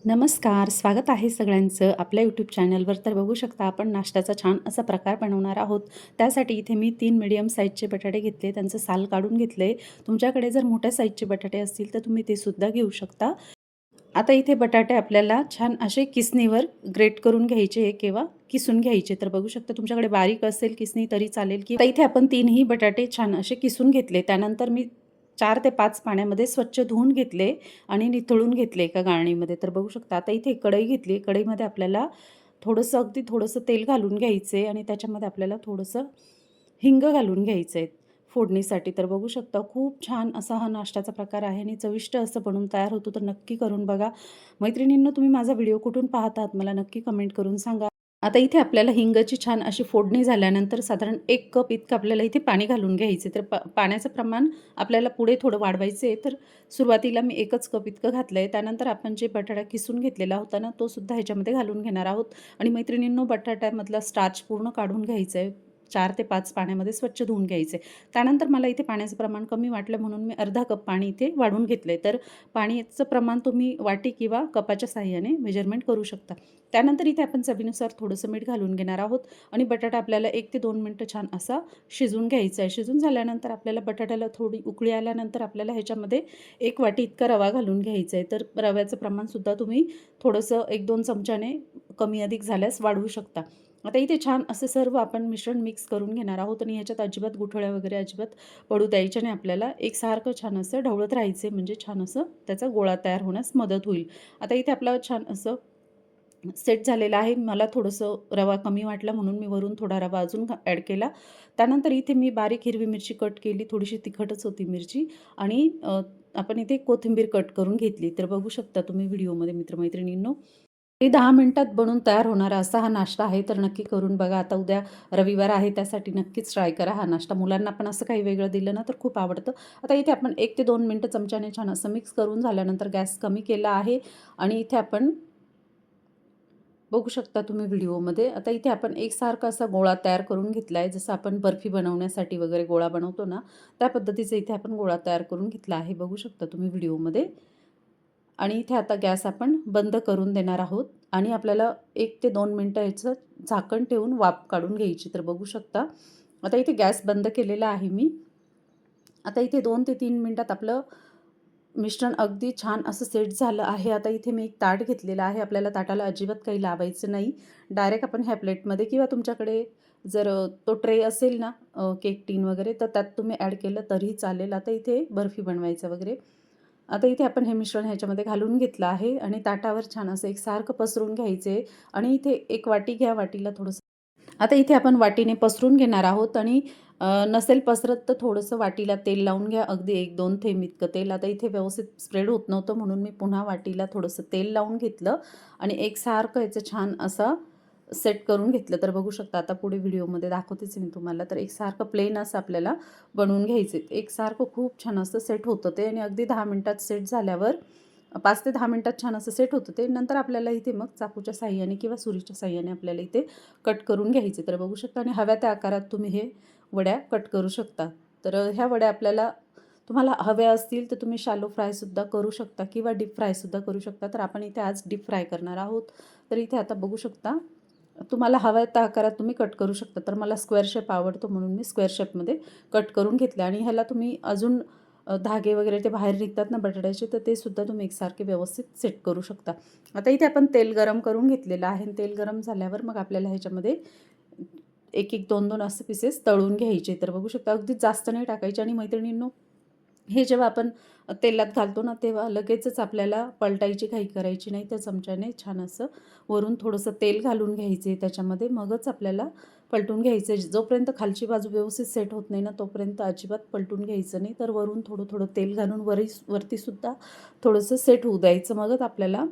नमस्कार, स्वागत आहे सगळ्यांचं आपल्या यूट्यूब चॅनलवर. तर बघू शकता आपण नाश्त्याचा छान असा प्रकार बनवणार आहोत. त्यासाठी इथे मी 3 मीडियम साईजचे बटाटे घेतले, त्यांचं साल काढून घेतले. तुमच्याकडे जर मोठ्या साईजचे बटाटे असतील तर तुम्ही ते सुद्धा घेऊ शकता. आता इथे बटाटे आपल्याला छान असे किसणीवर ग्रेट करून घ्यायचे किंवा किसून घ्यायचे. तर बघू शकता तुमच्याकडे बारीक असेल किसणी तरी चालेल. की इथे आपण 3ही बटाटे छान असे किसून घेतले. त्यानंतर मी 4 ते 5 पाण्यामध्ये स्वच्छ धुवून घेतले आणि निथळून घेतले एका गाळणीमध्ये. तर बघू शकता आता इथे कढई घेतली. कढईमध्ये आपल्याला अगदी थोडंसं तेल घालून घ्यायचे आणि त्याच्यामध्ये आपल्याला थोडंसं हिंग घालून घ्यायचं आहे फोडणीसाठी. तर बघू शकता खूप छान असा हा नाश्त्याचा प्रकार आहे आणि चविष्ट असं बनून तयार होतो. तर नक्की करून बघा. मैत्रिणींनो, तुम्ही माझा व्हिडिओ कुठून पाहत आहात मला नक्की कमेंट करून सांगा. आता इथे आपल्याला हिंगाची छान अशी फोडणी झाल्यानंतर साधारण 1 कप इतकं आपल्याला इथे पाणी घालून घ्यायचे. तर पाण्याचं प्रमाण आपल्याला पुढे थोडं वाढवायचं आहे. तर सुरुवातीला मी 1च कप इतकं घातलं आहे. त्यानंतर आपण जे बटाटा किसून घेतलेला होता ना, तो सुद्धा ह्याच्यामध्ये घालून घेणार आहोत. आणि मैत्रिणींनो, बटाट्यामधला स्टार्च पूर्ण काढून घ्यायचं आहे. 4 ते 5 पाण्यामध्ये स्वच्छ धुवून घ्यायचे. त्यानंतर मला इथे पाण्याचं प्रमाण कमी वाटलं म्हणून मी अर्धा कप पाणी इथे वाढवून घेतलं आहे. तर पाण्याचं प्रमाण तुम्ही वाटी किंवा कपाच्या साहाय्याने मेजरमेंट करू शकता. त्यानंतर इथे आपण चवीनुसार थोडंसं मीठ घालून घेणार आहोत आणि बटाटा आपल्याला 1 ते 2 मिनिटं छान असा शिजून घ्यायचा आहे. शिजून झाल्यानंतर आपल्याला बटाट्याला थोडी उकळी आल्यानंतर आपल्याला ह्याच्यामध्ये 1 वाटी इतका रवा घालून घ्यायचा आहे. तर रव्याचं प्रमाणसुद्धा तुम्ही थोडंसं 1-2 चमच्याने कमी अधिक झाल्यास वाढवू शकता. आता इथे छान असं सर्व आपण मिश्रण मिक्स करून घेणार आहोत आणि ह्याच्यात अजिबात गुठळ्या वगैरे अजिबात पडू द्यायच्या नाही. आपल्याला एकसारखं छान असं ढवळत राहायचे, म्हणजे छान असं त्याचा गोळा तयार होण्यास मदत होईल. आता इथे आपलं छान असं सेट झालेलं आहे. मला थोडंसं रवा कमी वाटला म्हणून मी वरून थोडा रवा अजून ॲड केला. त्यानंतर इथे मी बारीक हिरवी मिरची कट केली. थोडीशी तिखटच होती मिरची आणि आपण इथे कोथिंबीर कट करून घेतली. तर बघू शकता तुम्ही व्हिडिओमध्ये मित्रमैत्रिणींनो. ते 10 मिनिटात बनून तयार होणारा असा हा नाश्ता आहे. तर नक्की करून बघा. आता उद्या रविवार आहे, त्यासाठी नक्कीच ट्राय करा हा नाश्ता. मुलांना पण असं काही वेगळं दिलं ना तर खूप आवडतं. आता इथे आपण 1 ते 2 मिनिटं चमच्याने छान असं मिक्स करून झाल्यानंतर गॅस कमी केला आहे आणि इथे आपण बघू शकता तुम्ही व्हिडिओमध्ये. आता इथे आपण एकसारखा असा गोळा तयार करून घेतला आहे. जसं आपण बर्फी बनवण्यासाठी वगैरे गोळा बनवतो ना, त्या पद्धतीचा इथे आपण गोळा तयार करून घेतला आहे. बघू शकता तुम्ही व्हिडिओमध्ये. आणि इथे आता गॅस आपण बंद करून देणार आहोत आणि आपल्याला 1 ते 2 मिनिटं याचं झाकण ठेवून वाफ काढून घ्यायची. तर बघू शकता आता इथे गॅस बंद केलेला आहे मी. आता इथे 2 ते 3 मिनिटात आपलं मिश्रण अगदी छान असं सेट झालं आहे. आता इथे मी एक ताट घेतलेलं आहे. आपल्याला ताटाला अजिबात काही लावायचं नाही. डायरेक्ट आपण ह्या प्लेटमध्ये किंवा तुमच्याकडे जर तो ट्रे असेल ना, केक टीन वगैरे, तर त्यात तुम्ही ॲड केलं तरीही चालेल. आता इथे बर्फी बनवायचं वगैरे. आता इथे आपण हे मिश्रण ह्याच्यामध्ये घालून घेतलं आहे आणि ताटावर छान असं एकसारखं पसरून घ्यायचे आणि इथे एक वाटी घ्या, वाटीला थोडंसं आता इथे आपण वाटीने पसरून घेणार आहोत आणि नसेल पसरत तर थोडंसं वाटीला तेल लावून घ्या. अगदी 1-2 थेंब इतकं तेल. आता इथे व्यवस्थित स्प्रेड होत नव्हतं म्हणून मी पुन्हा वाटीला थोडंसं तेल लावून घेतलं आणि एकसारखं याचं छान असं सेट करून घेतलं. तर बघू शकता आता पुढे व्हिडिओमध्ये दाखवतेच मी तुम्हाला. तर एकसारखं प्लेन असं आपल्याला बनवून घ्यायचं आहे. एकसारखं खूप छान असं सेट होतं ते आणि अगदी 10 मिनिटात सेट झाल्यावर 5 ते 10 मिनिटात छान असं सेट होतं ते. नंतर आपल्याला इथे मग चाकूच्या साहाय्याने किंवा सुरीच्या साहाय्याने आपल्याला इथे कट करून घ्यायचे. तर बघू शकता आणि हव्या त्या आकारात तुम्ही हे वड्या कट करू शकता. तर ह्या वड्या आपल्याला तुम्हाला हव्या असतील तर तुम्ही शॅलो फ्रायसुद्धा करू शकता किंवा डीप फ्रायसुद्धा करू शकता. तर आपण इथे आज डीप फ्राय करणार आहोत. तर इथे आता बघू शकता तुम्हाला हव्या त्या आकारात तुम्ही कट करू शकता. तर मला स्क्वेअर शेप आवडतो म्हणून मी स्क्वेअर शेपमध्ये कट करून घेतले आणि ह्याला तुम्ही अजून धागे वगैरे ते बाहेर निघतात ना बटाट्याचे, तर ते सुद्धा तुम्ही एकसारखे व्यवस्थित सेट करू शकता. आता इथे आपण तेल गरम करून घेतलेलं आहे. तेल गरम झाल्यावर मग आपल्याला ह्याच्यामध्ये 1-1, 2-2 असे पीसेस तळून घ्यायचे. तर बघू शकता अगदी जास्त नाही टाकायचे आणि मैत्रिणींनो, हे जेव्हा आपण तेलात घालतो ना, तेव्हा लगेचच आपल्याला पलटायची घाई करायची नाही. त्या चमच्याने छान असं वरून थोडंसं तेल घालून घ्यायचे त्याच्यामध्ये, मगच आपल्याला पलटून घ्यायचं आहे. जोपर्यंत खालची बाजू व्यवस्थित सेट होत नाही ना, तोपर्यंत अजिबात पलटून घ्यायचं नाही. तर वरून थोडं तेल घालून वरतीसुद्धा थोडंसं सेट होऊ द्यायचं. मगच आपल्याला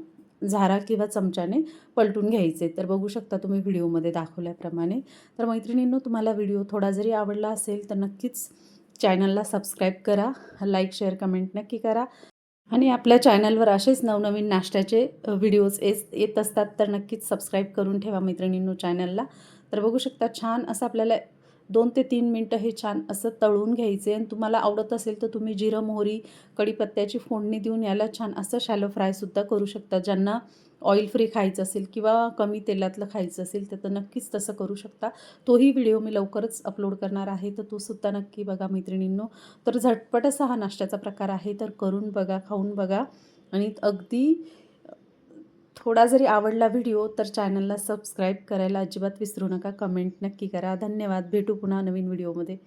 झारा किंवा चमच्याने पलटून घ्यायचे. तर बघू शकता तुम्ही व्हिडिओमध्ये दाखवल्याप्रमाणे. तर मैत्रिणींनो, तुम्हाला व्हिडिओ थोडा जरी आवडला असेल तर नक्कीच चॅनलला सबस्क्राईब करा, लाईक, शेअर, कमेंट नक्की करा आणि आपल्या चॅनलवर असेच नवनवीन नाश्त्याचे व्हिडिओज येत असतात. तर नक्कीच सबस्क्राईब करून ठेवा मैत्रिणींनो चॅनलला. तर बघू शकता छान असं आपल्याला 2 ते 3 मिनटं हे छान असं तळून घ्यायचे आणि तुम्हाला आवडत असेल तर तुम्ही जिरं, मोहरी, कढीपत्त्याची फोडणी देऊन याला छान असं शॅलो फ्रायसुद्धा करू शकता. ज्यांना ऑइल फ्री खायचं असेल किंवा कमी तेलातलं खायचं असेल तर नक्कीच तसं करू शकता. तोही व्हिडिओ मी लवकरच अपलोड करणार आहे, तर तो सुद्धा नक्की बघा मैत्रिणींनो. तर झटपट असा हा नाश्त्याचा प्रकार आहे, तर करून बघा, खाऊन बघा आणि अगदी थोडा जरी आवडला व्हिडिओ तर चॅनलला सबस्क्राईब करायला अजिबात विसरू नका. कमेंट नक्की करा. धन्यवाद. भेटू पुन्हा नवीन व्हिडिओमध्ये.